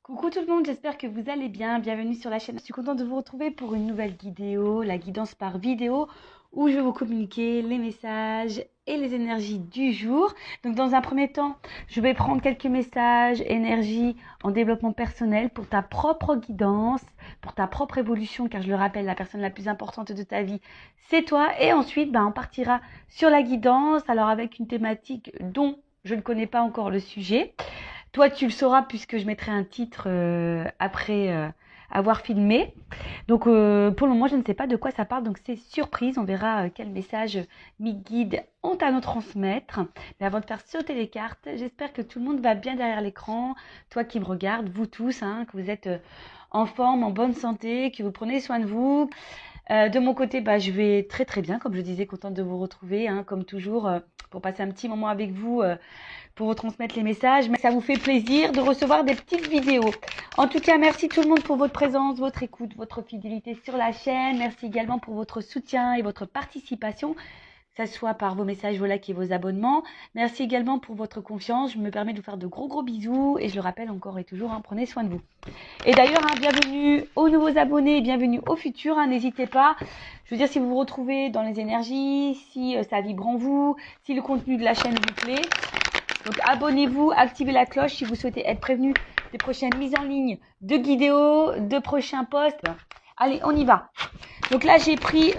Coucou tout le monde, j'espère que vous allez bien. Bienvenue sur la chaîne. Je suis contente de vous retrouver pour une nouvelle vidéo, la guidance par vidéo, où je vais vous communiquer les messages et les énergies du jour. Donc dans un premier temps, je vais prendre quelques messages, énergie en développement personnel pour ta propre guidance, pour ta propre évolution, car je le rappelle, la personne la plus importante de ta vie, c'est toi. Et ensuite, on partira sur la guidance, alors avec une thématique dont je ne connais pas encore le sujet. Toi, tu le sauras puisque je mettrai un titre après avoir filmé. Donc, pour le moment, je ne sais pas de quoi ça parle. Donc, c'est surprise. On verra quel message mes guides ont à nous transmettre. Mais avant de faire sauter les cartes, j'espère que tout le monde va bien derrière l'écran. Toi qui me regardes, vous tous, que vous êtes en forme, en bonne santé, que vous prenez soin de vous. De mon côté, je vais très très bien. Comme je disais, contente de vous retrouver, comme toujours, pour passer un petit moment avec vous. Pour vous transmettre les messages, mais ça vous fait plaisir de recevoir des petites vidéos. En tout cas, merci tout le monde pour votre présence, votre écoute, votre fidélité sur la chaîne. Merci également pour votre soutien et votre participation, que ce soit par vos messages, vos likes et vos abonnements. Merci également pour votre confiance. Je me permets de vous faire de gros bisous et je le rappelle encore et toujours, prenez soin de vous. Et d'ailleurs, bienvenue aux nouveaux abonnés et bienvenue aux futurs. N'hésitez pas. Je veux dire, si vous vous retrouvez dans les énergies, si ça vibre en vous, si le contenu de la chaîne vous plaît. Donc abonnez-vous, activez la cloche si vous souhaitez être prévenu des prochaines mises en ligne de vidéos, de prochains posts. Allez, on y va. Donc là, j'ai pris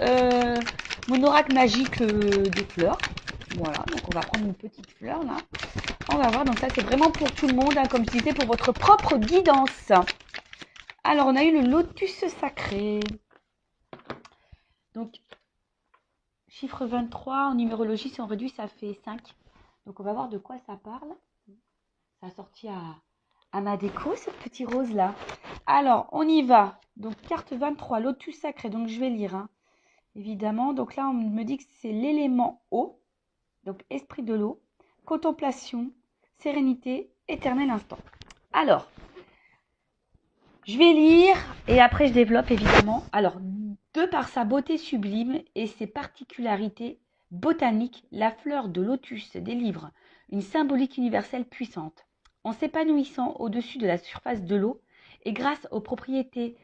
mon oracle magique des fleurs. Voilà, donc on va prendre une petite fleur là. On va voir, donc ça c'est vraiment pour tout le monde, comme je disais, pour votre propre guidance. Alors, on a eu le lotus sacré. Donc, chiffre 23, en numérologie, si on réduit, ça fait 5. Donc, on va voir de quoi ça parle. Ça a sorti à ma déco, ce petit rose-là. Alors, on y va. Donc, carte 23, lotus sacré. Donc, je vais lire, évidemment. Donc là, on me dit que c'est l'élément eau. Donc, esprit de l'eau, contemplation, sérénité, éternel instant. Alors, je vais lire et après, je développe, évidemment. Alors, de par sa beauté sublime et ses particularités botaniques, la fleur de lotus délivre une symbolique universelle puissante. En s'épanouissant au-dessus de la surface de l'eau et grâce aux propriétés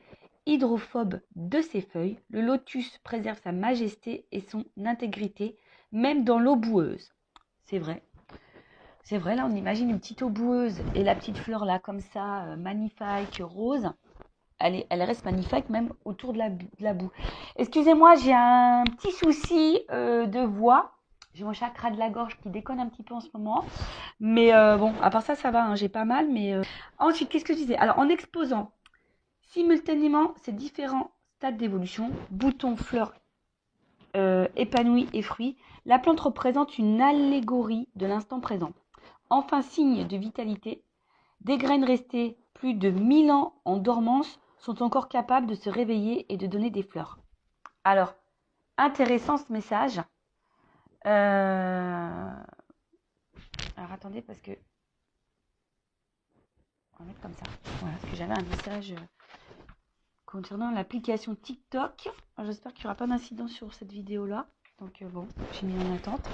hydrophobes de ses feuilles, le lotus préserve sa majesté et son intégrité, même dans l'eau boueuse. C'est vrai. C'est vrai, là, on imagine une petite eau boueuse et la petite fleur, là, comme ça, magnifique, rose. Elle reste magnifique, même autour de la boue. Excusez-moi, j'ai un petit souci de voix. J'ai mon chakra de la gorge qui déconne un petit peu en ce moment. Mais bon, à part ça, ça va, j'ai pas mal. Mais ensuite, qu'est-ce que je disais? Alors, en exposant simultanément ces différents stades d'évolution, boutons, fleurs, épanouis et fruits, la plante représente une allégorie de l'instant présent. Enfin, signe de vitalité, des graines restées plus de 1000 ans en dormance sont encore capables de se réveiller et de donner des fleurs. Alors, intéressant ce message. Alors, attendez, parce que... On va mettre comme ça. Voilà, parce que j'avais un message concernant l'application TikTok. J'espère qu'il n'y aura pas d'incident sur cette vidéo-là. Donc, bon, j'ai mis en attente.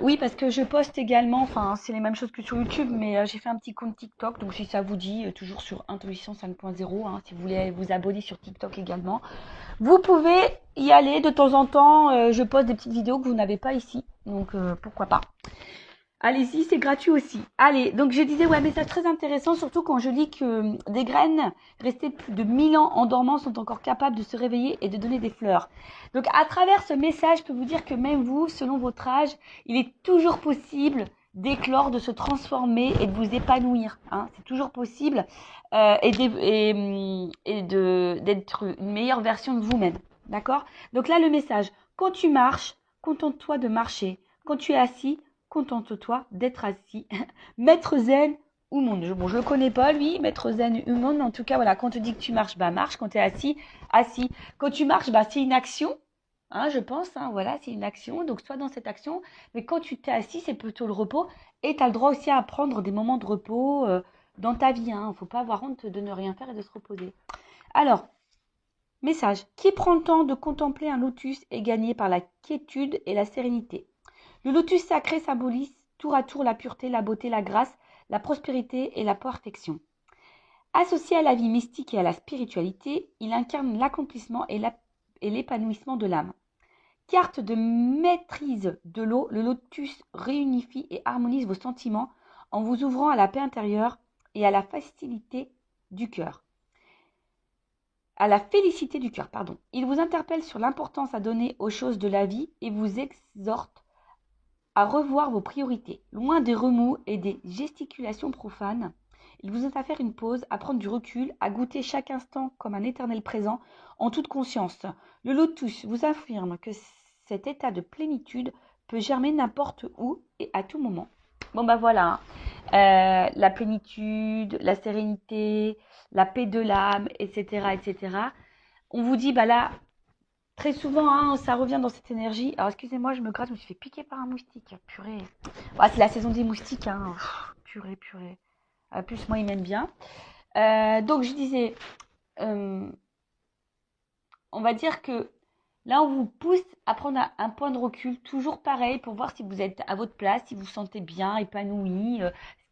Oui, parce que je poste également, c'est les mêmes choses que sur YouTube, mais j'ai fait un petit compte TikTok, donc si ça vous dit, toujours sur Intuition 5.0, si vous voulez vous abonner sur TikTok également, vous pouvez y aller de temps en temps. Je poste des petites vidéos que vous n'avez pas ici, donc pourquoi pas. Allez-y, c'est gratuit aussi. Allez, donc je disais, message très intéressant, surtout quand je lis que des graines restées plus de 1000 ans en dormance sont encore capables de se réveiller et de donner des fleurs. Donc à travers ce message, je peux vous dire que même vous, selon votre âge, il est toujours possible d'éclore, de se transformer et de vous épanouir. C'est toujours possible et d'être une meilleure version de vous-même. D'accord? Donc là, le message, quand tu marches, contente-toi de marcher. Quand tu es assis, contente-toi d'être assis. Maître zen ou monde. Bon, je le connais pas, lui, maître zen ou monde, mais en tout cas, voilà, quand on te dit que tu marches, marche. Quand tu es assis, assis. Quand tu marches, c'est une action, je pense, voilà, c'est une action. Donc, sois dans cette action. Mais quand tu t'es assis, c'est plutôt le repos. Et tu as le droit aussi à prendre des moments de repos dans ta vie. Il ne faut pas avoir honte de ne rien faire et de se reposer. Alors, message. Qui prend le temps de contempler un lotus est gagné par la quiétude et la sérénité. Le lotus sacré symbolise tour à tour la pureté, la beauté, la grâce, la prospérité et la perfection. Associé à la vie mystique et à la spiritualité, il incarne l'accomplissement et l'épanouissement de l'âme. Carte de maîtrise de l'eau, le lotus réunifie et harmonise vos sentiments en vous ouvrant à la paix intérieure et à la facilité du cœur. À la félicité du cœur, pardon. Il vous interpelle sur l'importance à donner aux choses de la vie et vous exhorte à revoir vos priorités. Loin des remous et des gesticulations profanes, il vous invite à faire une pause, à prendre du recul, à goûter chaque instant comme un éternel présent en toute conscience. Le lotus vous affirme que cet état de plénitude peut germer n'importe où et à tout moment. Bon bah voilà, la plénitude, la sérénité, la paix de l'âme, etc., etc. On vous dit, bah là, très souvent, hein, ça revient dans cette énergie. Alors, excusez-moi, je me gratte, je me suis fait piquer par un moustique. Purée. Ouais, c'est la saison des moustiques, hein. Purée, purée. Plus, moi, ils m'aiment bien. Donc, je disais, on va dire que là, on vous pousse à prendre un point de recul, toujours pareil, pour voir si vous êtes à votre place, si vous vous sentez bien, épanoui,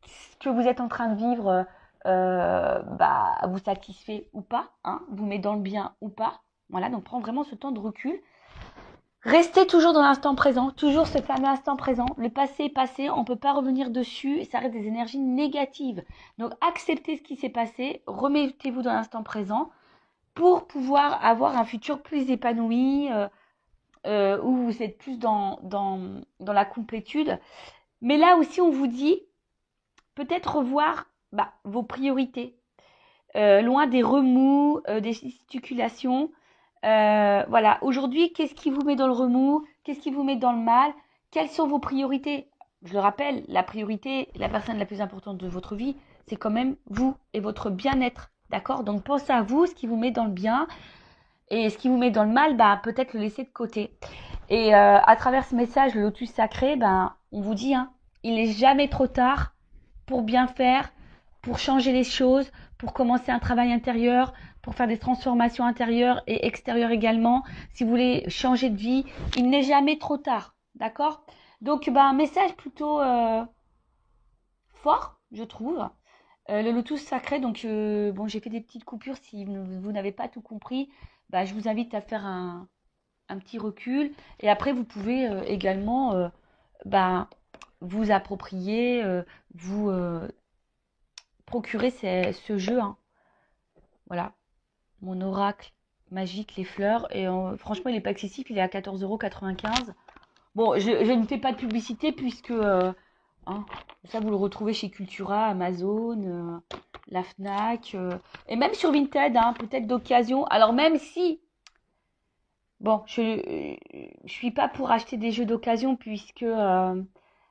ce que vous êtes en train de vivre vous satisfait ou pas, hein, vous met dans le bien ou pas. Voilà, donc prends vraiment ce temps de recul. Restez toujours dans l'instant présent, toujours ce fameux instant présent. Le passé est passé, on ne peut pas revenir dessus et ça reste des énergies négatives. Donc acceptez ce qui s'est passé, remettez-vous dans l'instant présent pour pouvoir avoir un futur plus épanoui, où vous êtes plus dans la complétude. Mais là aussi, on vous dit peut-être revoir vos priorités, loin des remous, des gesticulations. Voilà, aujourd'hui, qu'est-ce qui vous met dans le remous? Qu'est-ce qui vous met dans le mal? Quelles sont vos priorités? Je le rappelle, la priorité, la personne la plus importante de votre vie, c'est quand même vous et votre bien-être. D'accord? Donc pensez à vous, ce qui vous met dans le bien et ce qui vous met dans le mal, peut-être le laisser de côté. Et à travers ce message, le lotus sacré, on vous dit, hein, il n'est jamais trop tard pour bien faire, pour changer les choses, pour commencer un travail intérieur, pour faire des transformations intérieures et extérieures également. Si vous voulez changer de vie, il n'est jamais trop tard. D'accord? Donc, un message plutôt fort, je trouve. Le lotus sacré, donc j'ai fait des petites coupures. Si vous n'avez pas tout compris, je vous invite à faire un petit recul. Et après, vous pouvez également vous approprier, vous procurer ce jeu. Hein. Voilà, mon oracle magique, les fleurs. Et franchement, il n'est pas excessif, il est à 14,95 €. Bon, je ne fais pas de publicité puisque ça, vous le retrouvez chez Cultura, Amazon, la Fnac, et même sur Vinted, hein, peut-être d'occasion. Alors même si, bon, je suis pas pour acheter des jeux d'occasion puisque,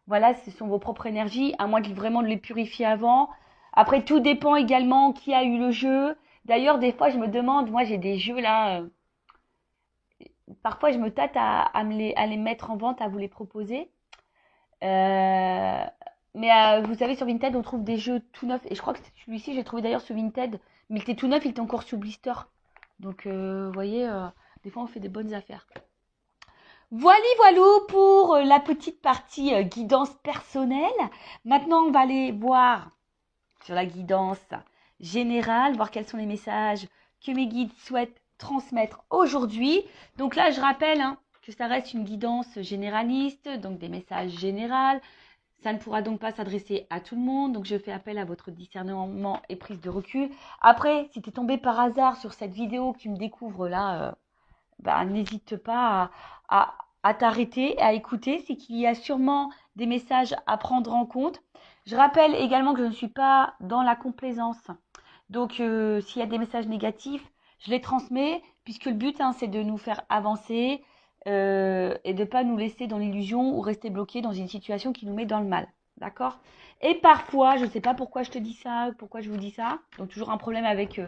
voilà, ce sont vos propres énergies, à moins vraiment de les purifier avant. Après, tout dépend également qui a eu le jeu. D'ailleurs, des fois, je me demande, moi j'ai des jeux là, parfois je me tâte à les mettre en vente, à vous les proposer. Mais vous savez, sur Vinted, on trouve des jeux tout neufs. Et je crois que celui-ci, j'ai trouvé d'ailleurs sur Vinted. Mais il était tout neuf, il était encore sous blister. Donc, vous voyez, des fois, on fait des bonnes affaires. Voilou pour la petite partie guidance personnelle. Maintenant, on va aller voir sur la guidance générale, voir quels sont les messages que mes guides souhaitent transmettre aujourd'hui. Donc là, je rappelle que ça reste une guidance généraliste, donc des messages généraux. Ça ne pourra donc pas s'adresser à tout le monde, donc je fais appel à votre discernement et prise de recul. Après, si tu es tombé par hasard sur cette vidéo que tu me découvres là, n'hésite pas à t'arrêter, à écouter. C'est qu'il y a sûrement des messages à prendre en compte. Je rappelle également que je ne suis pas dans la complaisance. Donc, s'il y a des messages négatifs, je les transmets, puisque le but, c'est de nous faire avancer et de ne pas nous laisser dans l'illusion ou rester bloqué dans une situation qui nous met dans le mal. D'accord? Et parfois, je ne sais pas pourquoi je te dis ça, pourquoi je vous dis ça. Donc, toujours un problème avec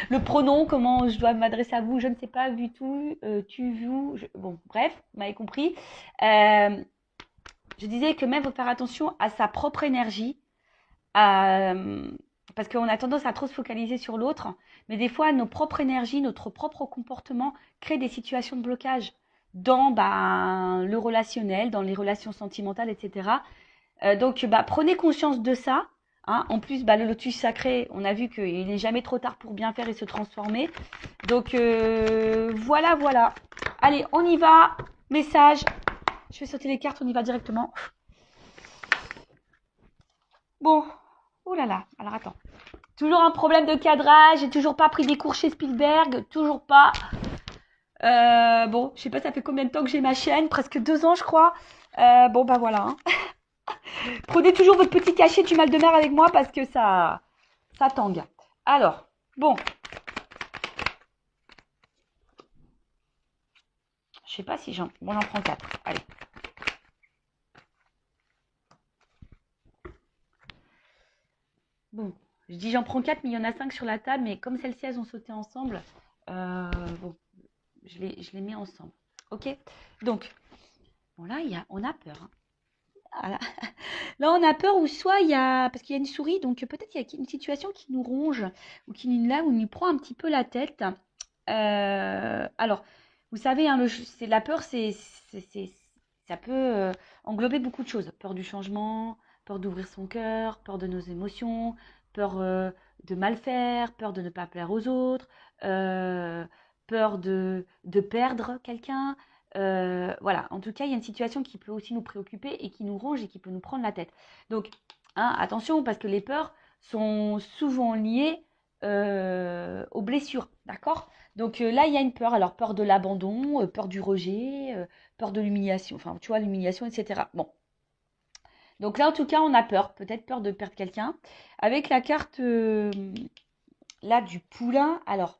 le pronom, comment je dois m'adresser à vous, je ne sais pas, vu tout, tu, vous. Bon, bref, vous m'avez compris. Je disais que même, il faut faire attention à sa propre énergie. Parce qu'on a tendance à trop se focaliser sur l'autre, mais des fois, nos propres énergies, notre propre comportement créent des situations de blocage dans le relationnel, dans les relations sentimentales, etc. Donc, prenez conscience de ça. Hein. En plus, bah, le lotus sacré, on a vu qu'il n'est jamais trop tard pour bien faire et se transformer. Donc, voilà, voilà. Allez, on y va. Message. Je vais sauter les cartes, on y va directement. Bon. Oh là là. Alors, attends. Toujours un problème de cadrage. J'ai toujours pas pris des cours chez Spielberg. Toujours pas. Bon, je sais pas, ça fait combien de temps que j'ai ma chaîne. Presque 2 ans, je crois. Bon, bah voilà. Hein. Prenez toujours votre petit cachet du mal de mer avec moi parce que ça tangue. Alors, bon. Je sais pas si j'en prends 4. Allez. Bon, je dis j'en prends 4, mais il y en a 5 sur la table. Mais comme celles-ci, elles ont sauté ensemble, bon, je les mets ensemble. Ok. Donc, bon là, on a peur. Hein. Voilà. Là, on a peur ou soit il y a, parce qu'il y a une souris, donc peut-être il y a une situation qui nous ronge ou qui nous prend un petit peu la tête. Alors, vous savez, hein, la peur, ça peut englober beaucoup de choses. Peur du changement, peur d'ouvrir son cœur, peur de nos émotions, peur de mal faire, peur de ne pas plaire aux autres, peur de perdre quelqu'un. Voilà, en tout cas, il y a une situation qui peut aussi nous préoccuper et qui nous ronge et qui peut nous prendre la tête. Donc, hein, attention, parce que les peurs sont souvent liées aux blessures, d'accord? Donc là, il y a une peur. Alors, peur de l'abandon, peur du rejet, peur de l'humiliation, enfin, tu vois, l'humiliation, etc. Bon. Donc là, en tout cas, on a peur, peut-être peur de perdre quelqu'un. Avec la carte, là, du poulain, alors,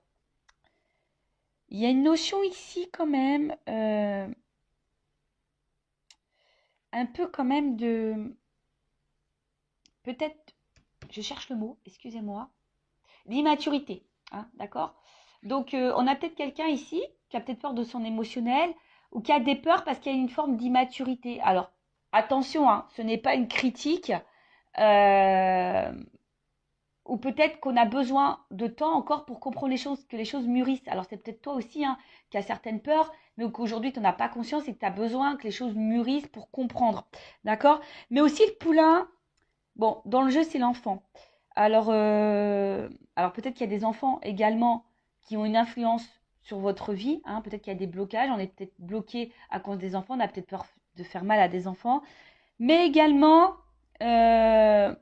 il y a une notion ici quand même, un peu quand même de... Peut-être, je cherche le mot, excusez-moi, l'immaturité, hein, d'accord? Donc, on a peut-être quelqu'un ici qui a peut-être peur de son émotionnel ou qui a des peurs parce qu'il y a une forme d'immaturité. Alors, attention, hein, ce n'est pas une critique euh, ou peut-être qu'on a besoin de temps encore pour comprendre les choses, que les choses mûrissent. Alors, c'est peut-être toi aussi hein, qui as certaines peurs, mais qu'aujourd'hui, tu n'en as pas conscience et que tu as besoin que les choses mûrissent pour comprendre, d'accord? Mais aussi le poulain, bon, dans le jeu, c'est l'enfant. Alors, alors peut-être qu'il y a des enfants également qui ont une influence sur votre vie. Hein. Peut-être qu'il y a des blocages. On est peut-être bloqué à cause des enfants. On a peut-être peur de faire mal à des enfants. Mais également, euh,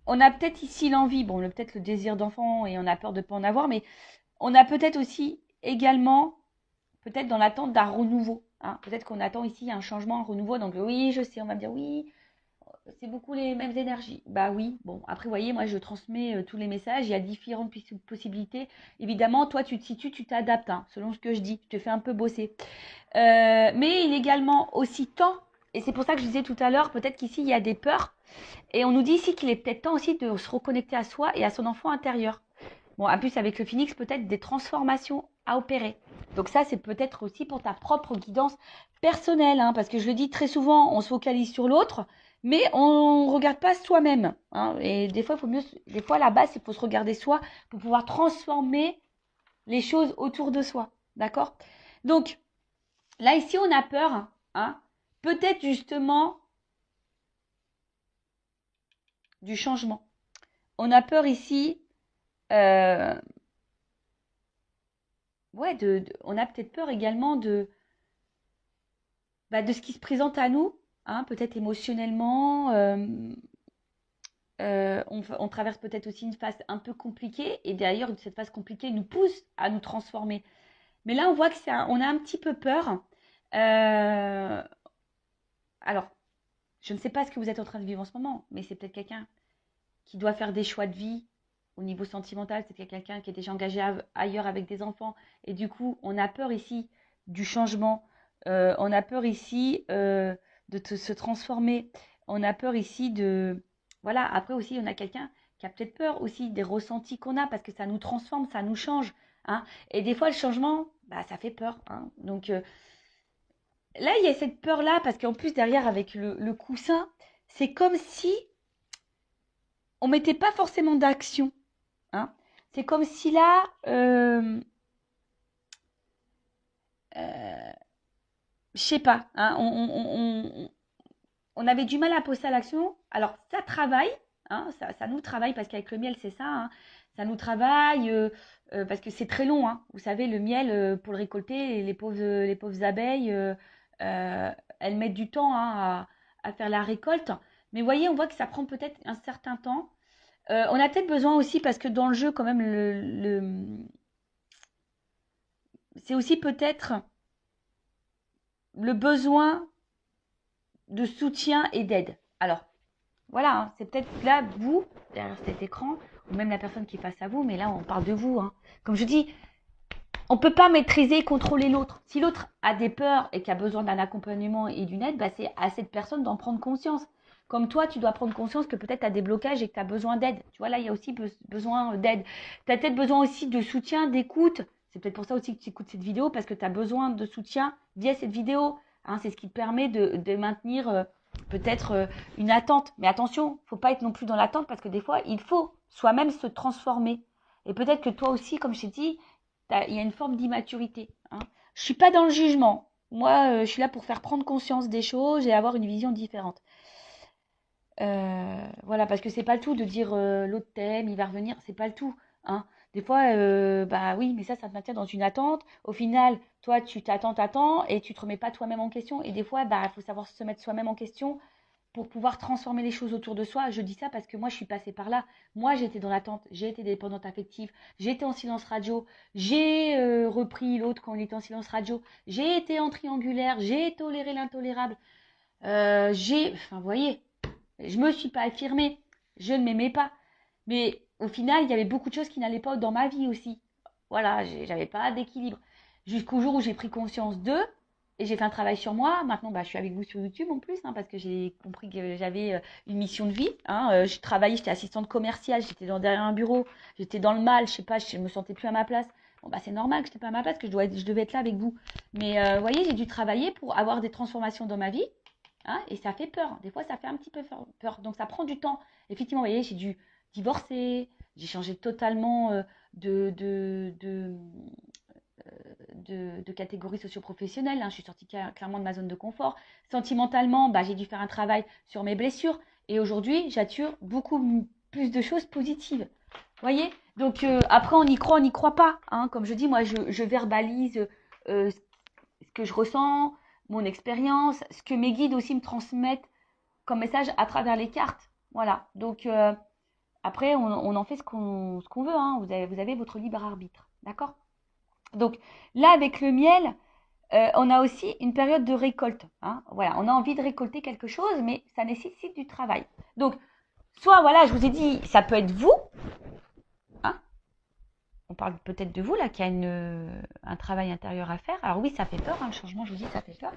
on a peut-être ici l'envie. Bon, peut-être le désir d'enfant et on a peur de ne pas en avoir. Mais on a peut-être aussi également, peut-être dans l'attente d'un renouveau. Hein. Peut-être qu'on attend ici un changement, un renouveau. Donc oui, je sais, on va me dire oui, c'est beaucoup les mêmes énergies. Bah oui, bon, après, vous voyez, moi, je transmets tous les messages. Il y a différentes possibilités. Évidemment, toi, tu te situes, tu t'adaptes, hein, selon ce que je dis. Tu te fais un peu bosser. Mais il est également aussi temps, et c'est pour ça que je disais tout à l'heure, peut-être qu'ici, il y a des peurs. Et on nous dit ici qu'il est peut-être temps aussi de se reconnecter à soi et à son enfant intérieur. Bon, en plus, avec le phénix, peut-être des transformations à opérer. Donc ça, c'est peut-être aussi pour ta propre guidance personnelle, hein, parce que je le dis très souvent, on se focalise sur l'autre, mais on ne regarde pas soi-même. Hein, et des fois, des fois, à la base, il faut se regarder soi pour pouvoir transformer les choses autour de soi. D'accord? Donc, là, ici, on a peur, hein, peut-être justement du changement. On a peur ici euh, ouais, on a peut-être peur également de ce qui se présente à nous, hein, peut-être émotionnellement. On traverse peut-être aussi une phase un peu compliquée et d'ailleurs cette phase compliquée nous pousse à nous transformer. Mais là, on voit que on a un petit peu peur. Euh, alors, je ne sais pas ce que vous êtes en train de vivre en ce moment, mais c'est peut-être quelqu'un qui doit faire des choix de vie au niveau sentimental, c'est peut-être quelqu'un qui est déjà engagé ailleurs avec des enfants. Et du coup, on a peur ici du changement. On a peur ici se transformer. On a peur ici de... Voilà, après aussi, on a quelqu'un qui a peut-être peur aussi des ressentis qu'on a parce que ça nous transforme, ça nous change. Hein. Et des fois, le changement, bah, ça fait peur. Hein. Donc là, il y a cette peur-là parce qu'en plus, derrière, avec le coussin, c'est comme si on mettait pas forcément d'action. Hein. C'est comme si là, je sais pas, hein, on avait du mal à passer à l'action. Alors, ça travaille, hein, ça nous travaille, parce qu'avec le miel, c'est ça, hein, ça nous travaille, parce que c'est très long, hein. Vous savez, le miel, pour le récolter, les pauvres abeilles, euh, elles mettent du temps, hein, à faire la récolte. Mais vous voyez, on voit que ça prend peut-être un certain temps. On a peut-être besoin aussi, parce que dans le jeu, quand même, c'est aussi peut-être le besoin de soutien et d'aide. Alors, voilà, hein, c'est peut-être là, vous, derrière cet écran, ou même la personne qui est face à vous, mais là, on parle de vous, hein. Comme je dis, on ne peut pas maîtriser et contrôler l'autre. Si l'autre a des peurs et qui a besoin d'un accompagnement et d'une aide, bah, c'est à cette personne d'en prendre conscience. Comme toi, tu dois prendre conscience que peut-être tu as des blocages et que tu as besoin d'aide. Tu vois, là, il y a aussi besoin d'aide. Tu as peut-être besoin aussi de soutien, d'écoute. C'est peut-être pour ça aussi que tu écoutes cette vidéo, parce que tu as besoin de soutien via cette vidéo. Hein, c'est ce qui te permet de maintenir peut-être une attente. Mais attention, il ne faut pas être non plus dans l'attente, parce que des fois, il faut soi-même se transformer. Et peut-être que toi aussi, comme je t'ai dit, il y a une forme d'immaturité. Hein. Je ne suis pas dans le jugement. Moi, je suis là pour faire prendre conscience des choses et avoir une vision différente. Voilà, parce que c'est pas le tout de dire l'autre thème, il va revenir, c'est pas le tout. Hein. Des fois, bah oui, mais ça te maintient dans une attente. Au final, toi, tu t'attends, et tu te remets pas toi-même en question. Et des fois, bah, il faut savoir se mettre soi-même en question pour pouvoir transformer les choses autour de soi. Je dis ça parce que moi, je suis passée par là. Moi, j'étais dans l'attente, j'ai été dépendante affective, j'étais en silence radio, j'ai repris l'autre quand on était en silence radio, j'ai été en triangulaire, j'ai toléré l'intolérable, enfin, vous voyez, je me suis pas affirmée, je ne m'aimais pas. Mais au final, il y avait beaucoup de choses qui n'allaient pas dans ma vie aussi. Voilà, j'avais pas d'équilibre. Jusqu'au jour où j'ai pris conscience d'eux et j'ai fait un travail sur moi. Maintenant, bah, je suis avec vous sur YouTube en plus, hein, parce que j'ai compris que j'avais une mission de vie. Hein. Je travaillais, j'étais assistante commerciale, j'étais derrière un bureau, j'étais dans le mal, je sais pas, je me sentais plus à ma place. Bon, bah, c'est normal que je n'étais pas à ma place, que je devais être là avec vous. Mais vous voyez, j'ai dû travailler pour avoir des transformations dans ma vie. Hein, et ça fait peur. Des fois, ça fait un petit peu peur. Donc, ça prend du temps. Effectivement, vous voyez, j'ai dû divorcer. J'ai changé totalement de, de, de, de catégorie socio-professionnelle. Hein. Je suis sortie clairement de ma zone de confort. Sentimentalement, bah, j'ai dû faire un travail sur mes blessures. Et aujourd'hui, j'attire beaucoup plus de choses positives. Vous voyez? Donc, après, on n'y croit pas. Hein. Comme je dis, moi, je verbalise ce que je ressens, mon expérience, ce que mes guides aussi me transmettent comme message à travers les cartes. Voilà. Donc, après, on en fait ce qu'on veut. Hein. Vous avez votre libre arbitre. D'accord? Donc, là, avec le miel, on a aussi une période de récolte. Hein. Voilà. On a envie de récolter quelque chose, mais ça nécessite du travail. Donc, soit, voilà, je vous ai dit, ça peut être vous. Hein. On parle peut-être de vous, là, qui a un travail intérieur à faire. Alors oui, ça fait peur. Hein, le changement, je vous dis, ça fait peur.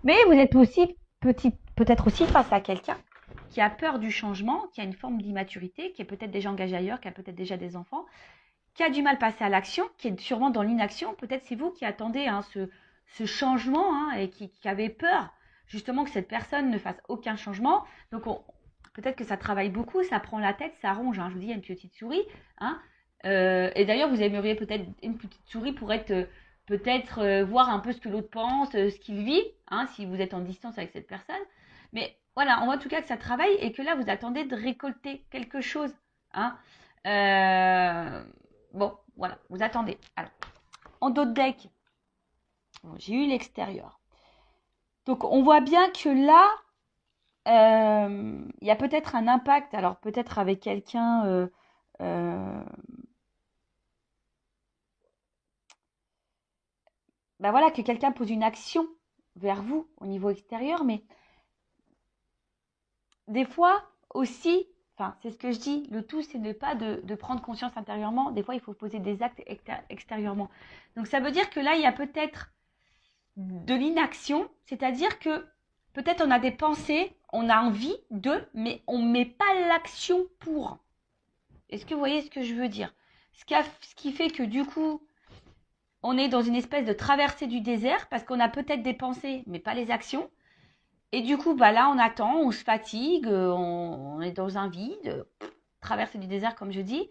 Mais vous êtes aussi peut-être aussi face à quelqu'un qui a peur du changement, qui a une forme d'immaturité, qui est peut-être déjà engagé ailleurs, qui a peut-être déjà des enfants, qui a du mal à passer à l'action, qui est sûrement dans l'inaction. Peut-être c'est vous qui attendez hein, ce changement hein, et qui avez peur justement que cette personne ne fasse aucun changement. Donc peut-être que ça travaille beaucoup, ça prend la tête, ça ronge. Hein. Je vous dis, il y a une petite souris. Hein. Et d'ailleurs, vous aimeriez peut-être une petite souris pour être peut-être voir un peu ce que l'autre pense, ce qu'il vit, hein, si vous êtes en distance avec cette personne. Mais voilà, on voit en tout cas que ça travaille et que là, vous attendez de récolter quelque chose. Hein. Bon, voilà, vous attendez. Alors, en dos de deck, bon, j'ai eu l'extérieur. Donc, on voit bien que là, il y a peut-être un impact, alors peut-être avec quelqu'un... ben voilà, que quelqu'un pose une action vers vous au niveau extérieur, mais des fois aussi, enfin c'est ce que je dis, le tout c'est de pas de prendre conscience intérieurement, des fois il faut poser des actes extérieurement. Donc ça veut dire que là il y a peut-être de l'inaction, c'est-à-dire que peut-être on a des pensées, on a envie mais on ne met pas l'action pour. Est-ce que vous voyez ce que je veux dire? Ce qui fait que du coup, on est dans une espèce de traversée du désert parce qu'on a peut-être des pensées, mais pas les actions. Et du coup, bah là, on attend, on se fatigue, on est dans un vide, traversée du désert, comme je dis.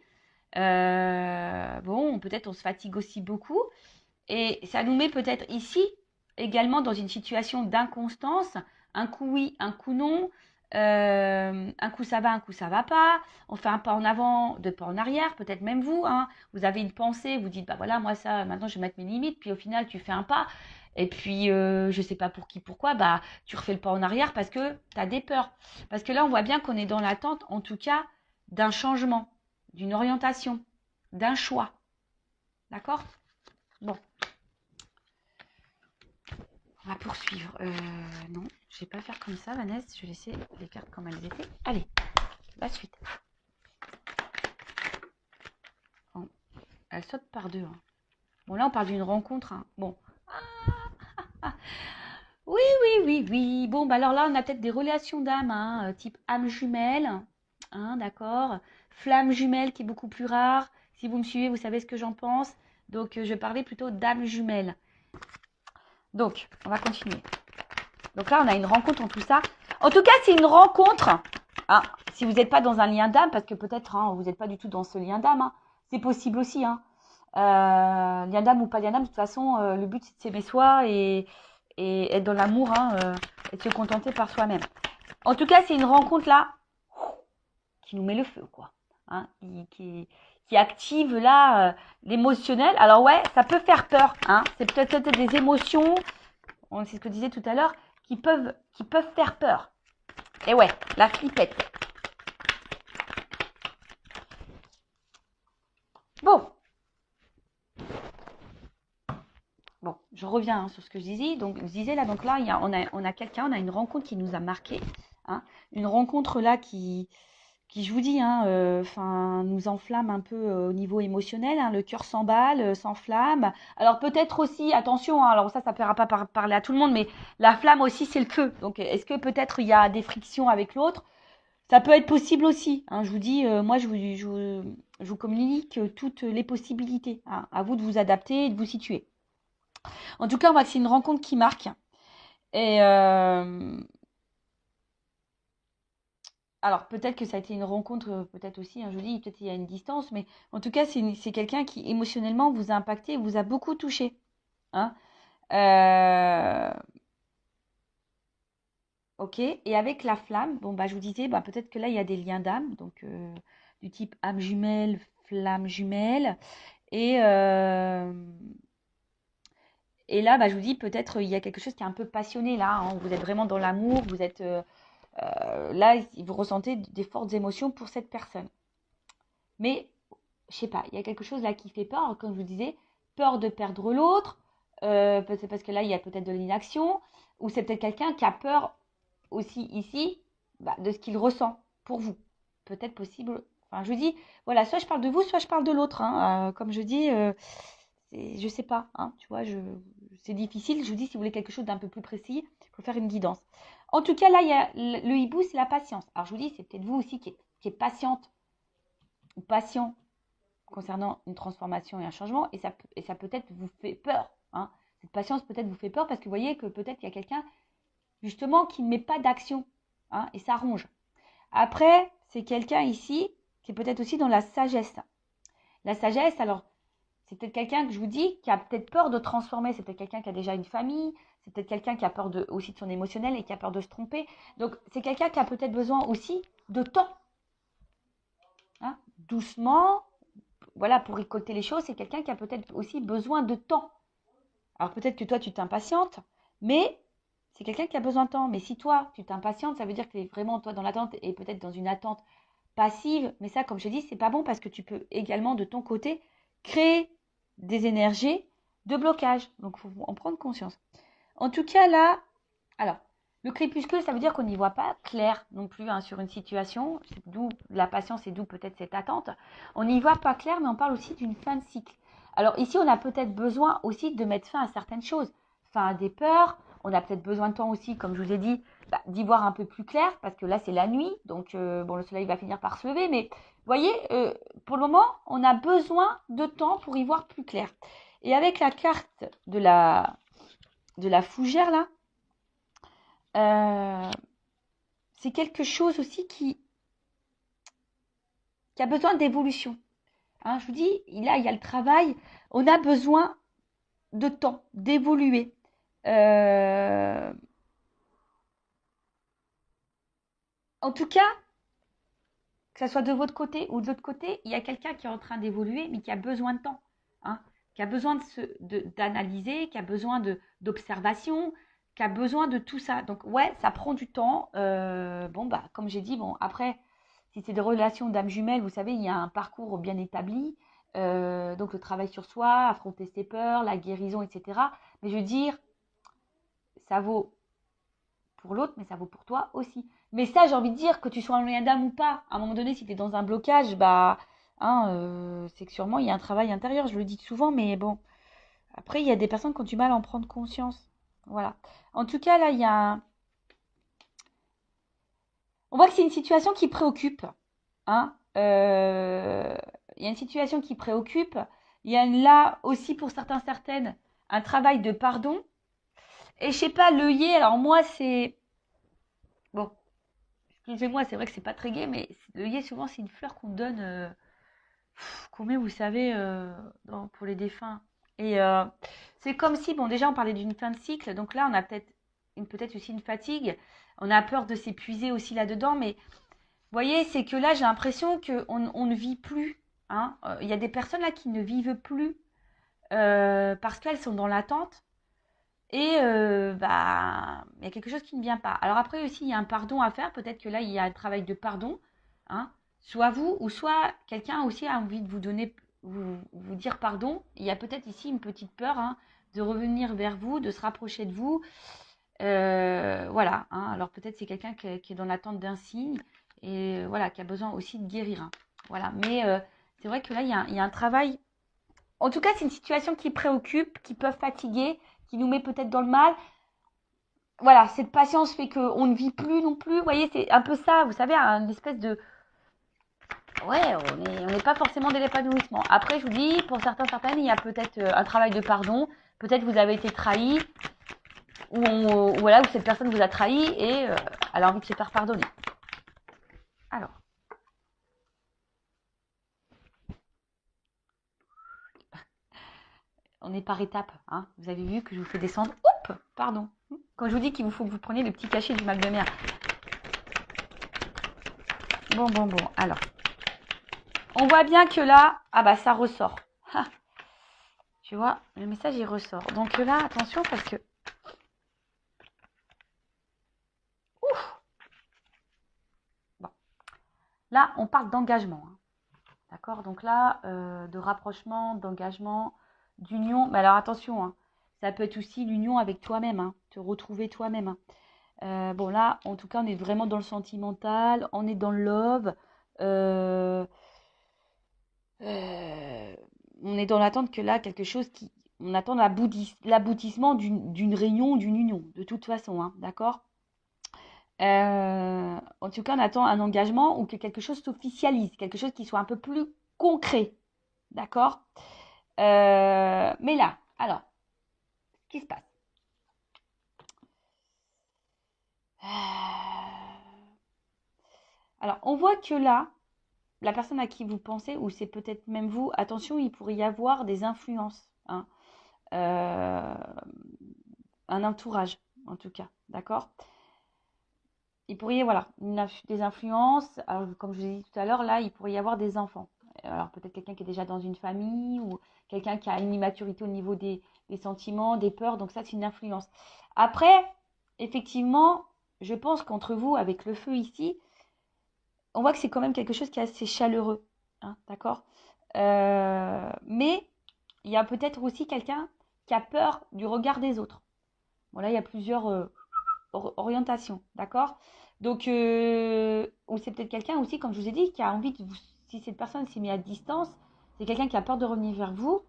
Bon, peut-être on se fatigue aussi beaucoup. Et ça nous met peut-être ici également dans une situation d'inconstance, un coup oui, un coup non. Un coup ça va, un coup ça va pas. On fait un pas en avant, deux pas en arrière, peut-être même vous. Hein, vous avez une pensée, vous dites, bah voilà, moi ça, maintenant je vais mettre mes limites. Puis au final, tu fais un pas. Et puis, je sais pas pour qui, pourquoi, bah tu refais le pas en arrière parce que tu as des peurs. Parce que là, on voit bien qu'on est dans l'attente, en tout cas, d'un changement, d'une orientation, d'un choix. D'accord? Bon, on va poursuivre. Non, je vais pas faire comme ça, Vanessa. Je vais laisser les cartes comme elles étaient. Allez, la suite. Bon, elle saute par deux. Hein. Bon, là, on parle d'une rencontre. Hein. Bon. Ah, oui, oui, oui, oui. Bon, bah alors là, on a peut-être des relations d'âme, hein, type âme jumelle. Hein, d'accord. Flamme jumelle qui est beaucoup plus rare. Si vous me suivez, vous savez ce que j'en pense. Donc, je parlais plutôt d'âme jumelle. Donc, on va continuer. Donc là, on a une rencontre en tout ça. En tout cas, c'est une rencontre. Hein, si vous n'êtes pas dans un lien d'âme, parce que peut-être hein, vous n'êtes pas du tout dans ce lien d'âme, hein, c'est possible aussi. Hein. Lien d'âme ou pas lien d'âme, de toute façon, le but c'est de s'aimer soi et être dans l'amour hein, et de se contenter par soi-même. En tout cas, c'est une rencontre là qui nous met le feu, quoi. Hein, qui active là l'émotionnel. Alors ouais, ça peut faire peur. Hein, c'est peut-être des émotions, c'est ce que je disais tout à l'heure, qui peuvent faire peur. Et ouais, la flippette. Bon. Bon, je reviens hein, sur ce que je disais. Donc, je disais là, donc là, on a quelqu'un, on a une rencontre qui nous a marqué. Hein, une rencontre là qui je vous dis, hein, nous enflamme un peu au niveau émotionnel. Hein, le cœur s'emballe, s'enflamme. Alors peut-être aussi, attention, hein, alors ça ne plaira pas parler à tout le monde, mais la flamme aussi, c'est le feu. Donc, est-ce que peut-être il y a des frictions avec l'autre? Ça peut être possible aussi. Hein, je vous dis, moi, je vous communique toutes les possibilités. Hein, à vous de vous adapter et de vous situer. En tout cas, on voit que c'est une rencontre qui marque. Et alors, peut-être que ça a été une rencontre, peut-être aussi, hein, je vous dis, peut-être il y a une distance, mais en tout cas, c'est quelqu'un qui émotionnellement vous a impacté, vous a beaucoup touché. Hein. Euh, ok, et avec la flamme, bon, bah, je vous disais, bah, peut-être que là, il y a des liens d'âme, donc du type âme jumelle, flamme jumelle. Et, euh, et là, bah, je vous dis, peut-être il y a quelque chose qui est un peu passionné là. Hein, vous êtes vraiment dans l'amour, vous êtes là, vous ressentez des fortes émotions pour cette personne. Mais, je sais pas, il y a quelque chose là qui fait peur, comme je vous disais, peur de perdre l'autre, peut-être parce que là, il y a peut-être de l'inaction, ou c'est peut-être quelqu'un qui a peur aussi ici bah, de ce qu'il ressent pour vous. Peut-être possible. Enfin, je vous dis, voilà, soit je parle de vous, soit je parle de l'autre. Hein. Comme je dis, je sais pas, hein, tu vois, c'est difficile. Je vous dis, si vous voulez quelque chose d'un peu plus précis, il faut faire une guidance. En tout cas, là, il y a le hibou, c'est la patience. Alors, je vous dis, c'est peut-être vous aussi qui êtes patiente ou patient concernant une transformation et un changement, et ça peut-être vous fait peur. Hein. Cette patience peut-être vous fait peur parce que vous voyez que peut-être il y a quelqu'un justement qui ne met pas d'action, hein, et ça ronge. Après, c'est quelqu'un ici qui est peut-être aussi dans la sagesse. La sagesse, alors, c'est peut-être quelqu'un que je vous dis qui a peut-être peur de transformer, c'est peut-être quelqu'un qui a déjà une famille, c'est peut-être quelqu'un qui a peur aussi de son émotionnel et qui a peur de se tromper. Donc, c'est quelqu'un qui a peut-être besoin aussi de temps. Hein, doucement, voilà, pour récolter les choses, c'est quelqu'un qui a peut-être aussi besoin de temps. Alors peut-être que toi, tu t'impatientes, mais c'est quelqu'un qui a besoin de temps. Mais si toi, tu t'impatientes, ça veut dire que tu es vraiment, toi, dans l'attente et peut-être dans une attente passive. Mais ça, comme je dis, c'est pas bon parce que tu peux également, de ton côté, créer des énergies de blocage. Donc, il faut en prendre conscience. En tout cas, là, alors, le crépuscule, ça veut dire qu'on n'y voit pas clair non plus hein, sur une situation. C'est d'où la patience et d'où peut-être cette attente. On n'y voit pas clair, mais on parle aussi d'une fin de cycle. Alors ici, on a peut-être besoin aussi de mettre fin à certaines choses. Fin à des peurs. On a peut-être besoin de temps aussi, comme je vous ai dit, bah, d'y voir un peu plus clair, parce que là, c'est la nuit. Donc, bon, le soleil va finir par se lever. Mais vous voyez, pour le moment, on a besoin de temps pour y voir plus clair. Et avec la carte de la fougère, là, c'est quelque chose aussi qui a besoin d'évolution. Hein, je vous dis, là, il y a le travail. On a besoin de temps, d'évoluer. En tout cas, que ce soit de votre côté ou de l'autre côté, il y a quelqu'un qui est en train d'évoluer, mais qui a besoin de temps, hein, qui a besoin d'analyser, qui a besoin d'observation, qui a besoin de tout ça. Donc, ouais, ça prend du temps. Bon, bah, comme j'ai dit, bon, après, si c'est des relations d'âme jumelle, vous savez, il y a un parcours bien établi. Donc, le travail sur soi, affronter ses peurs, la guérison, etc. Mais je veux dire, ça vaut pour l'autre, mais ça vaut pour toi aussi. Mais ça, j'ai envie de dire que tu sois un lien d'âme ou pas, à un moment donné, si tu es dans un blocage, bah, hein, c'est que sûrement il y a un travail intérieur. Je le dis souvent, mais bon. Après, il y a des personnes qui ont du mal à en prendre conscience. Voilà. En tout cas, là, il y a on voit que c'est une situation qui préoccupe. Hein. Il y a une situation qui préoccupe. Il y a là aussi, pour certains, certaines, un travail de pardon. Et je sais pas, l'œillet, alors moi, c'est... Bon, excusez-moi, c'est vrai que c'est pas très gai, mais l'œillet, souvent, c'est une fleur qu'on donne, qu'on met, vous savez, pour les défunts. Et c'est comme si, bon, déjà, on parlait d'une fin de cycle, donc là, on a peut-être aussi une fatigue. On a peur de s'épuiser aussi là-dedans, mais vous voyez, c'est que là, j'ai l'impression qu'on ne vit plus. Hein. Il y a des personnes là qui ne vivent plus parce qu'elles sont dans l'attente. Et bah, il y a quelque chose qui ne vient pas. Alors après aussi, il y a un pardon à faire. Peut-être que là, il y a un travail de pardon. Hein. Soit vous, ou soit quelqu'un aussi a envie de vous donner, vous dire pardon. Il y a peut-être ici une petite peur, hein, de revenir vers vous, de se rapprocher de vous. Voilà. Hein. Alors peut-être c'est quelqu'un qui est dans l'attente d'un signe et voilà, qui a besoin aussi de guérir. Hein. Voilà. Mais c'est vrai que là, il y a un travail. En tout cas, c'est une situation qui préoccupe, qui peut fatiguer, qui nous met peut-être dans le mal. Voilà, cette patience fait qu'on ne vit plus non plus. Vous voyez, c'est un peu ça, vous savez, une espèce de... Ouais, on n'est pas forcément dans l'épanouissement. Après, je vous dis, pour certains, certaines, il y a peut-être un travail de pardon. Peut-être vous avez été trahi, voilà, où cette personne vous a trahi et elle a envie de se faire pardonner. Alors. On est par étapes. Hein. Vous avez vu que je vous fais descendre. Oups, pardon. Quand je vous dis qu'il vous faut que vous preniez le petit cachet du mal de mer. Bon. Alors, on voit bien que là, ah bah ça ressort. Ha. Tu vois, le message il ressort. Donc là, attention parce que... Ouf. Bon. Là, on parle d'engagement. Hein. D'accord. Donc là, de rapprochement, d'engagement, d'union. Mais alors attention, hein. Ça peut être aussi l'union avec toi-même. Hein. Te retrouver toi-même. Hein. Bon là, en tout cas, on est vraiment dans le sentimental, on est dans le love, euh, euh, on est dans l'attente que là, quelque chose qui... On attend l'aboutissement d'une réunion, d'une union, de toute façon, hein, d'accord. En tout cas, on attend un engagement ou que quelque chose s'officialise, quelque chose qui soit un peu plus concret, d'accord. Mais là, alors, ce qui se passe. Alors, on voit que là, la personne à qui vous pensez, ou c'est peut-être même vous, attention, il pourrait y avoir des influences, hein, euh, un entourage en tout cas, d'accord. Il pourrait y avoir voilà, des influences, alors, comme je vous ai dit tout à l'heure, là, il pourrait y avoir des enfants. Alors peut-être quelqu'un qui est déjà dans une famille, ou quelqu'un qui a une immaturité au niveau des sentiments, des peurs, donc ça c'est une influence. Après, effectivement, je pense qu'entre vous, avec le feu ici, on voit que c'est quand même quelque chose qui est assez chaleureux, hein, d'accord. Mais il y a peut-être aussi quelqu'un qui a peur du regard des autres. Bon, là, il y a plusieurs orientations, d'accord. Donc, ou c'est peut-être quelqu'un aussi, comme je vous ai dit, qui a envie de vous, si cette personne s'est mise à distance, c'est quelqu'un qui a peur de revenir vers vous,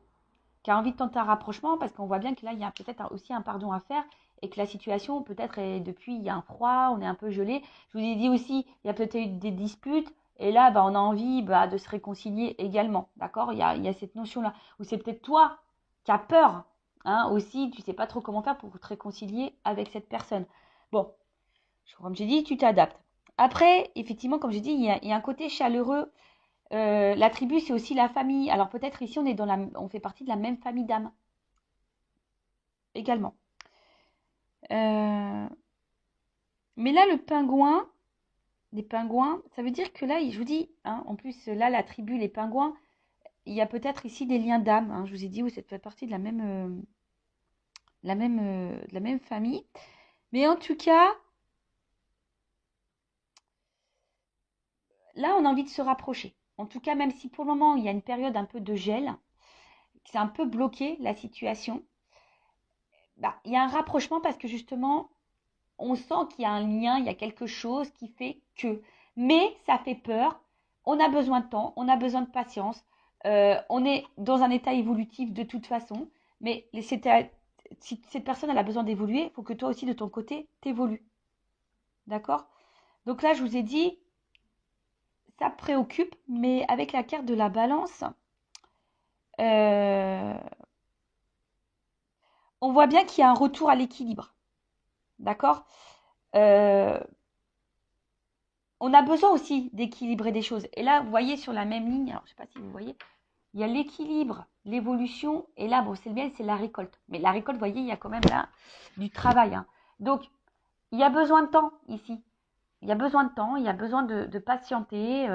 qui a envie de tenter un rapprochement, parce qu'on voit bien que là, il y a peut-être aussi un pardon à faire, et que la situation, peut-être, est depuis, il y a un froid, on est un peu gelé. Je vous ai dit aussi, il y a peut-être eu des disputes, et là, bah, on a envie de se réconcilier également, d'accord. Il y a cette notion-là. Ou c'est peut-être toi qui as peur, hein, aussi, tu sais pas trop comment faire pour te réconcilier avec cette personne. Bon, comme j'ai dit, tu t'adaptes. Après, effectivement, comme j'ai dit, il y a un côté chaleureux. La tribu, c'est aussi la famille. Alors peut-être ici, on fait partie de la même famille d'âmes également. Mais là, le pingouin, des pingouins, ça veut dire que là, je vous dis, hein, en plus, là, la tribu, les pingouins, il y a peut-être ici des liens d'âme. Hein, je vous ai dit, oui, ça fait partie de de la même famille. Mais en tout cas, là, on a envie de se rapprocher. En tout cas, même si pour le moment, il y a une période un peu de gel, c'est un peu bloqué la situation, bah, il y a un rapprochement parce que justement, on sent qu'il y a un lien, il y a quelque chose qui fait que. Mais ça fait peur. On a besoin de temps, on a besoin de patience. On est dans un état évolutif de toute façon. Mais si cette personne elle a besoin d'évoluer, il faut que toi aussi de ton côté t'évolues. D'accord? Donc là, je vous ai dit, ça préoccupe, mais avec la carte de la balance, euh, on voit bien qu'il y a un retour à l'équilibre. D'accord? Euh, on a besoin aussi d'équilibrer des choses. Et là, vous voyez sur la même ligne, alors je ne sais pas si vous voyez, il y a l'équilibre, l'évolution, et là, bon, c'est le miel, c'est la récolte. Mais la récolte, vous voyez, il y a quand même là du travail. Hein. Donc, il y a besoin de temps ici. Il y a besoin de temps, il y a besoin de patienter.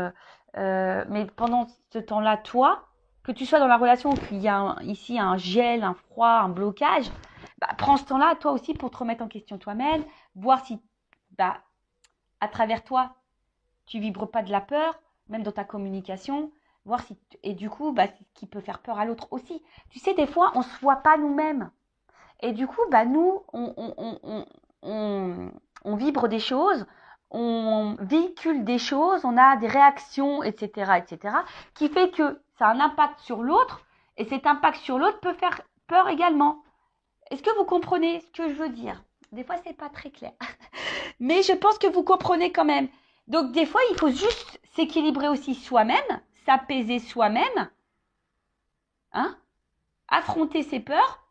Mais pendant ce temps-là, toi, que tu sois dans la relation où il y a ici un gel, un froid, un blocage, bah, prends ce temps-là, toi aussi, pour te remettre en question toi-même, voir si, bah, à travers toi, tu vibres pas de la peur, même dans ta communication, voir si et du coup, bah, c'est ce qui peut faire peur à l'autre aussi. Tu sais, des fois, on se voit pas nous-mêmes. Et du coup, bah, nous, on vibre des choses, on véhicule des choses, on a des réactions, etc., qui fait que ça a un impact sur l'autre, et cet impact sur l'autre peut faire peur également. Est-ce que vous comprenez ce que je veux dire? Des fois, c'est pas très clair. Mais je pense que vous comprenez quand même. Donc, des fois, il faut juste s'équilibrer aussi soi-même, s'apaiser soi-même, hein, affronter ses peurs,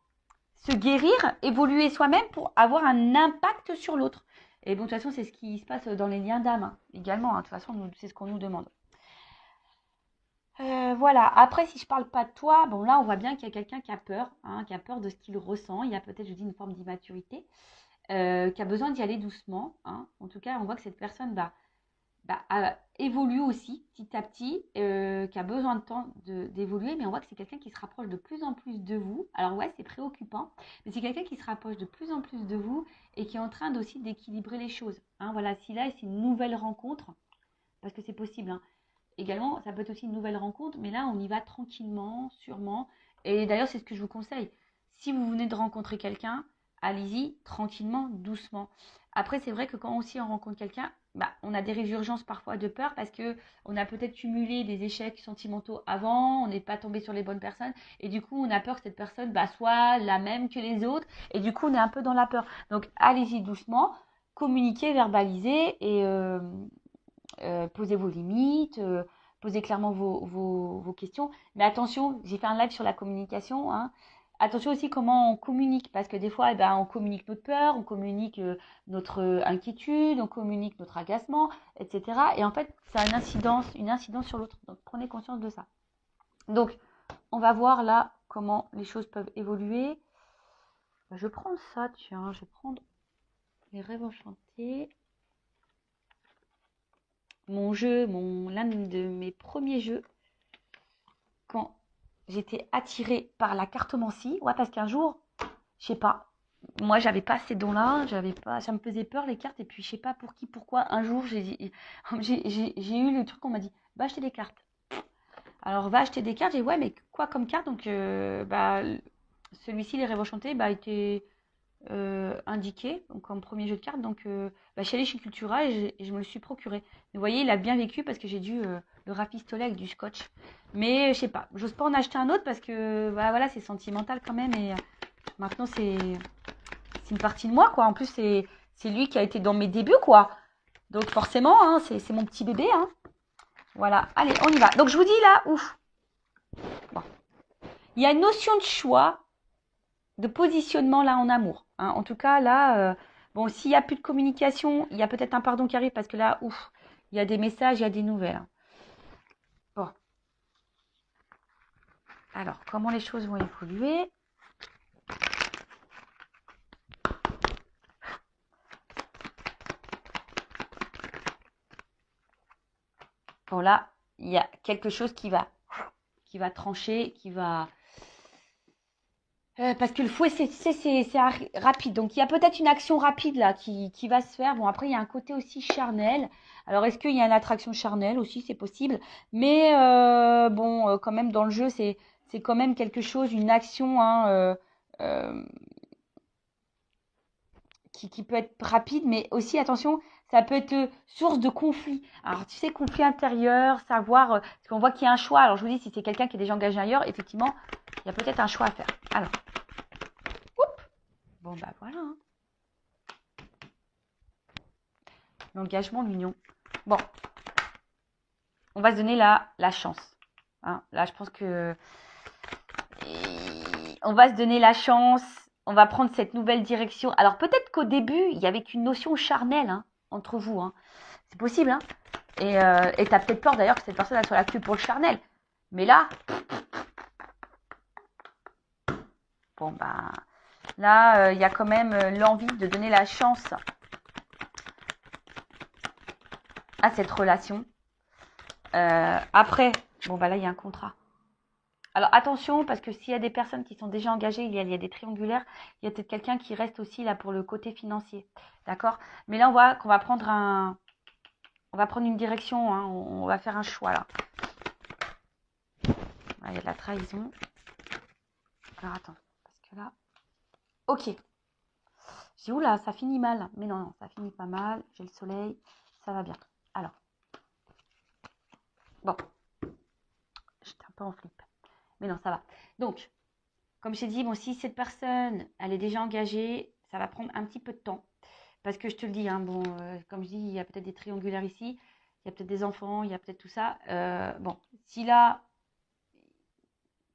se guérir, évoluer soi-même pour avoir un impact sur l'autre. Et bon, de toute façon, c'est ce qui se passe dans les liens d'âme hein, également. Hein. De toute façon, c'est ce qu'on nous demande. Voilà. Après, si je parle pas de toi, bon là, on voit bien qu'il y a quelqu'un qui a peur, hein, qui a peur de ce qu'il ressent. Il y a peut-être, je dis, une forme d'immaturité, qui a besoin d'y aller doucement. Hein. En tout cas, on voit que cette personne évolue aussi petit à petit, qui a besoin de temps d'évoluer, mais on voit que c'est quelqu'un qui se rapproche de plus en plus de vous. Alors ouais, c'est préoccupant, mais c'est quelqu'un qui se rapproche de plus en plus de vous et qui est en train aussi d'équilibrer les choses. Hein, voilà, si là, c'est une nouvelle rencontre, parce que c'est possible. Hein. Également, ça peut être aussi une nouvelle rencontre, mais là, on y va tranquillement, sûrement. Et d'ailleurs, c'est ce que je vous conseille. Si vous venez de rencontrer quelqu'un, allez-y tranquillement, doucement. Après, c'est vrai que quand aussi on rencontre quelqu'un, bah, on a des résurgences parfois de peur parce que on a peut-être cumulé des échecs sentimentaux avant, on n'est pas tombé sur les bonnes personnes et du coup on a peur que cette personne bah, soit la même que les autres et du coup on est un peu dans la peur. Donc allez-y doucement, communiquez, verbalisez et posez vos limites, posez clairement vos questions. Mais attention, j'ai fait un live sur la communication. Hein. Attention aussi comment on communique, parce que des fois, eh ben, on communique notre peur, on communique notre inquiétude, on communique notre agacement, etc. Et en fait, ça a une incidence sur l'autre. Donc, prenez conscience de ça. Donc, on va voir là comment les choses peuvent évoluer. Je vais prendre ça, tiens, je vais prendre les rêves enchantés. L'un de mes premiers jeux, quand j'étais attirée par la cartomancie, ouais, parce qu'un jour, je sais pas, moi j'avais pas ces dons-là, ça me faisait peur les cartes, et puis je sais pas pour qui, pourquoi, un jour j'ai eu le truc, on m'a dit, va acheter des cartes. Alors va acheter des cartes, j'ai dit, ouais, mais quoi comme carte? Donc, celui-ci, les rêves enchantés, était indiqué donc comme premier jeu de cartes. Donc, je suis allée chez Cultura et je me le suis procuré. Mais vous voyez, il a bien vécu parce que j'ai dû le rafistoler avec du scotch. Mais je sais pas, j'ose pas en acheter un autre parce que voilà, c'est sentimental quand même. Et maintenant, c'est une partie de moi, quoi. En plus, c'est lui qui a été dans mes débuts, quoi. Donc, forcément, hein, c'est mon petit bébé. Hein. Voilà, allez, on y va. Donc, je vous dis là, ouf. Bon. Il y a une notion de choix de positionnement là en amour. Hein. En tout cas, là, bon, s'il n'y a plus de communication, il y a peut-être un pardon qui arrive parce que là, ouf, il y a des messages, il y a des nouvelles. Hein. Bon. Alors, comment les choses vont évoluer? bon là, il y a quelque chose qui va trancher, qui va... parce que le fouet, c'est rapide. Donc, il y a peut-être une action rapide là qui va se faire. Bon, après, il y a un côté aussi charnel. Alors, est-ce qu'il y a une attraction charnelle aussi? C'est possible. Mais bon, quand même, dans le jeu, c'est quand même quelque chose, une action hein, euh, qui peut être rapide. Mais aussi, attention, ça peut être source de conflit. Alors, tu sais, conflit intérieur, savoir... parce qu'on voit qu'il y a un choix. Alors, je vous dis, si c'est quelqu'un qui est déjà engagé ailleurs, effectivement, il y a peut-être un choix à faire. Alors, bon, bah voilà. Hein. L'engagement, l'union. Bon, on va se donner la chance. Hein. Là, je pense que on va se donner la chance. On va prendre cette nouvelle direction. Alors, peut-être qu'au début, il y avait qu'une notion charnelle hein, entre vous. Hein. C'est possible. Hein. Et tu as peut-être peur d'ailleurs que cette personne elle soit là que pour le charnel. Mais là, bon, bah, là, il y a quand même l'envie de donner la chance à cette relation. Après, bon, bah là, il y a un contrat. Alors attention, parce que s'il y a des personnes qui sont déjà engagées, il y a des triangulaires, il y a peut-être quelqu'un qui reste aussi là pour le côté financier. D'accord? Mais là, on voit qu'on va prendre une direction, hein, on va faire un choix là. Là, il y a de la trahison. Alors attends, parce que là. Ok. Je dis, oula, ça finit mal. Mais non, non, ça finit pas mal. J'ai le soleil, ça va bien. Alors. Bon. J'étais un peu en flip. Mais non, ça va. Donc, comme j'ai dit, bon, si cette personne, elle est déjà engagée, ça va prendre un petit peu de temps. Parce que je te le dis, hein, bon, comme je dis, il y a peut-être des triangulaires ici, il y a peut-être des enfants, il y a peut-être tout ça. Bon, si là,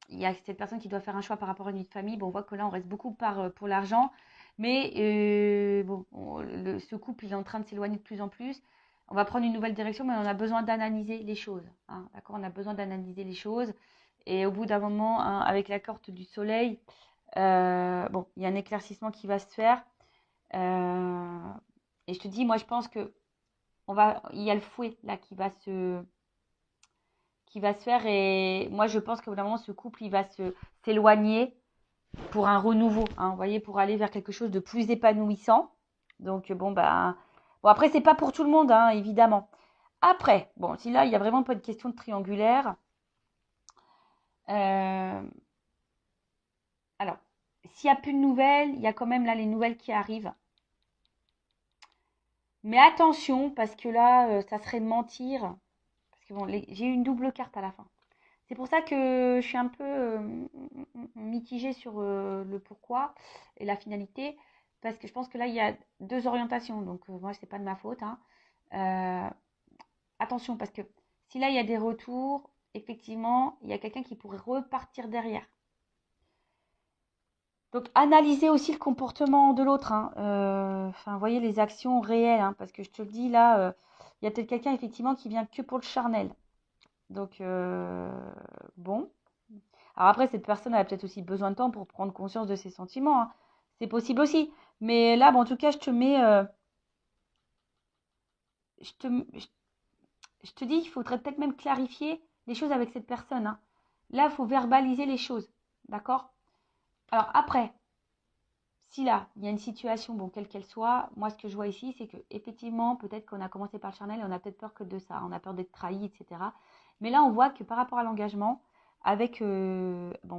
il y a cette personne qui doit faire un choix par rapport à une vie de famille, bon, on voit que là, on reste beaucoup pour l'argent. Mais bon, ce couple, il est en train de s'éloigner de plus en plus. On va prendre une nouvelle direction, mais on a besoin d'analyser les choses. Hein, d'accord? On a besoin d'analyser les choses. Et au bout d'un moment, hein, avec la carte du soleil, bon, il y a un éclaircissement qui va se faire. Et je te dis, moi, je pense que il y a le fouet là qui va se faire. Et moi, je pense qu'au bout d'un moment, ce couple, il va s'éloigner pour un renouveau. Hein, vous voyez, pour aller vers quelque chose de plus épanouissant. Donc, bon, bah, bon, après, c'est pas pour tout le monde, hein, évidemment. Après, bon, si là, il y a vraiment pas de question de triangulaire. Alors, s'il n'y a plus de nouvelles, il y a quand même là les nouvelles qui arrivent. Mais attention, parce que là, ça serait mentir. Parce que bon, j'ai eu une double carte à la fin. C'est pour ça que je suis un peu mitigée sur le pourquoi et la finalité. Parce que je pense que là, il y a deux orientations. Donc, moi, c'est pas de ma faute. Hein. Attention, parce que si là, il y a des retours, effectivement, il y a quelqu'un qui pourrait repartir derrière. Donc, analysez aussi le comportement de l'autre. Hein. Enfin, voyez les actions réelles. Hein, parce que je te le dis, là, il y a peut-être quelqu'un, effectivement, qui vient que pour le charnel. Donc, bon. Alors après, cette personne a peut-être aussi besoin de temps pour prendre conscience de ses sentiments. Hein. C'est possible aussi. Mais là, bon, en tout cas, je te mets... je te dis, il faudrait peut-être même clarifier les choses avec cette personne. Hein. Là, il faut verbaliser les choses. D'accord? Alors après, si là, il y a une situation, bon, quelle qu'elle soit, moi, ce que je vois ici, c'est que effectivement, peut-être qu'on a commencé par le charnel et on a peut-être peur que de ça. On a peur d'être trahi, etc. Mais là, on voit que par rapport à l'engagement, avec,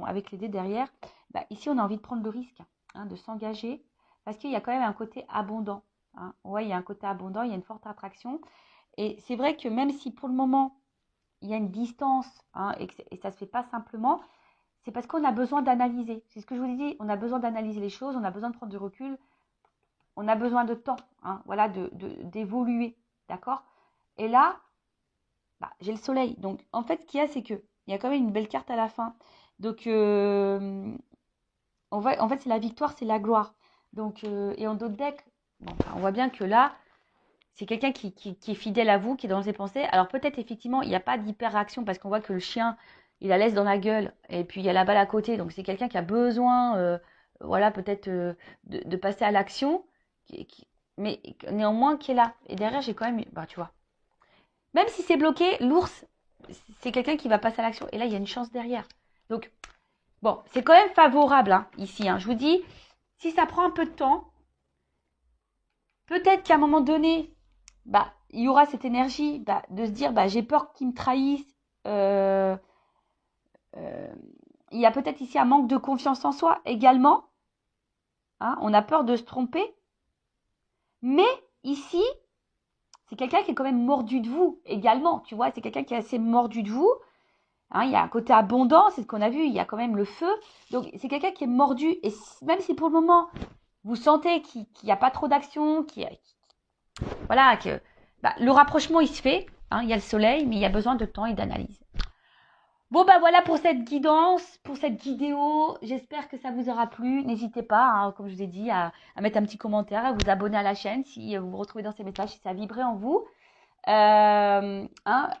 avec les dés derrière, bah, ici, on a envie de prendre le risque hein, de s'engager parce qu'il y a quand même un côté abondant. Hein. Ouais, il y a un côté abondant, il y a une forte attraction. Et c'est vrai que même si pour le moment, il y a une distance hein, et ça ne se fait pas simplement, c'est parce qu'on a besoin d'analyser. C'est ce que je vous ai dit, on a besoin d'analyser les choses, on a besoin de prendre du recul, on a besoin de temps, hein, voilà, d'évoluer, d'accord? Et là, bah, j'ai le soleil. Donc, en fait, ce qu'il y a, c'est qu'il y a quand même une belle carte à la fin. Donc, en fait, c'est la victoire, c'est la gloire. Donc, et en d'autres decks, bon, bah, on voit bien que là, c'est quelqu'un qui est fidèle à vous, qui est dans ses pensées. Alors peut-être effectivement, il n'y a pas d'hyper-réaction parce qu'on voit que le chien, il la laisse dans la gueule. Et puis il y a la balle à côté. Donc c'est quelqu'un qui a besoin, voilà, peut-être de passer à l'action. Mais néanmoins qui est là. Et derrière, j'ai quand même, bah tu vois. Même si c'est bloqué, l'ours, c'est quelqu'un qui va passer à l'action. Et là, il y a une chance derrière. Donc, bon, c'est quand même favorable hein, ici. Hein. Je vous dis, si ça prend un peu de temps, peut-être qu'à un moment donné, bah, il y aura cette énergie bah, de se dire, bah, j'ai peur qu'ils me trahissent. Euh, euh, il y a peut-être ici un manque de confiance en soi également. Hein, on a peur de se tromper. Mais ici, c'est quelqu'un qui est quand même mordu de vous également. Tu vois, c'est quelqu'un qui est assez mordu de vous. Hein, il y a un côté abondant, c'est ce qu'on a vu, il y a quand même le feu. Donc, c'est quelqu'un qui est mordu. Et même si pour le moment, vous sentez qu'il n'y a pas trop d'action, voilà, que bah, le rapprochement, il se fait. Hein, il y a le soleil, mais il y a besoin de temps et d'analyse. Bon, bah voilà pour cette guidance, pour cette vidéo. J'espère que ça vous aura plu. N'hésitez pas, hein, comme je vous ai dit, à mettre un petit commentaire, à vous abonner à la chaîne si vous vous retrouvez dans ces messages, si ça a vibré en vous. Hein,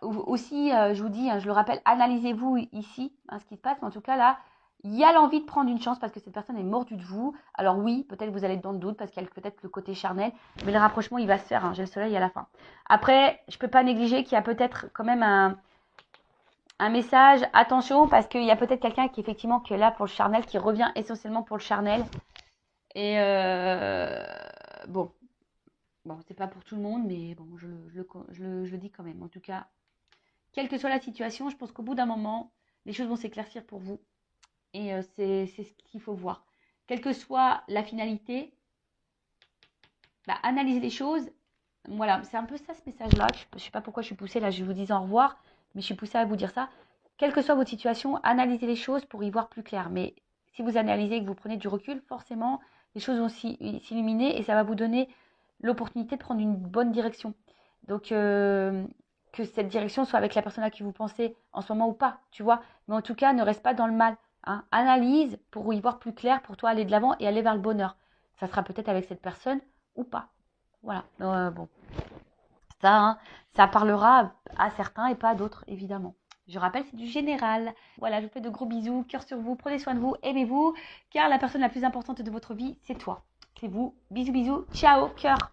aussi, je vous dis, hein, je le rappelle, analysez-vous ici, hein, ce qui se passe. Mais en tout cas, là, il y a l'envie de prendre une chance parce que cette personne est mordue de vous. Alors oui, peut-être vous allez être dans le doute parce qu'il y a peut-être le côté charnel. Mais le rapprochement, il va se faire. Hein, j'ai le soleil à la fin. Après, je ne peux pas négliger qu'il y a peut-être quand même un message. Attention parce qu'il y a peut-être quelqu'un qui effectivement qui est là pour le charnel, qui revient essentiellement pour le charnel. Et bon. Bon, c'est pas pour tout le monde, mais bon, je le dis quand même. En tout cas, quelle que soit la situation, je pense qu'au bout d'un moment, les choses vont s'éclaircir pour vous. Et c'est ce qu'il faut voir. Quelle que soit la finalité, bah, analysez les choses. Voilà, c'est un peu ça ce message-là. Je ne sais pas pourquoi je suis poussée, là je vous dis au revoir, mais je suis poussée à vous dire ça. Quelle que soit votre situation, analysez les choses pour y voir plus clair. Mais si vous analysez et que vous prenez du recul, forcément, les choses vont s'illuminer et ça va vous donner l'opportunité de prendre une bonne direction. Donc, que cette direction soit avec la personne à qui vous pensez en ce moment ou pas, tu vois. Mais en tout cas, ne reste pas dans le mal. Hein. Analyse pour y voir plus clair, pour toi aller de l'avant et aller vers le bonheur. Ça sera peut-être avec cette personne ou pas. Voilà. Bon, ça, hein, ça parlera à certains et pas à d'autres, évidemment. Je rappelle, c'est du général. Voilà, je vous fais de gros bisous, cœur sur vous, prenez soin de vous, aimez-vous, car la personne la plus importante de votre vie, c'est toi. C'est vous. Bisous, bisous, ciao, cœur.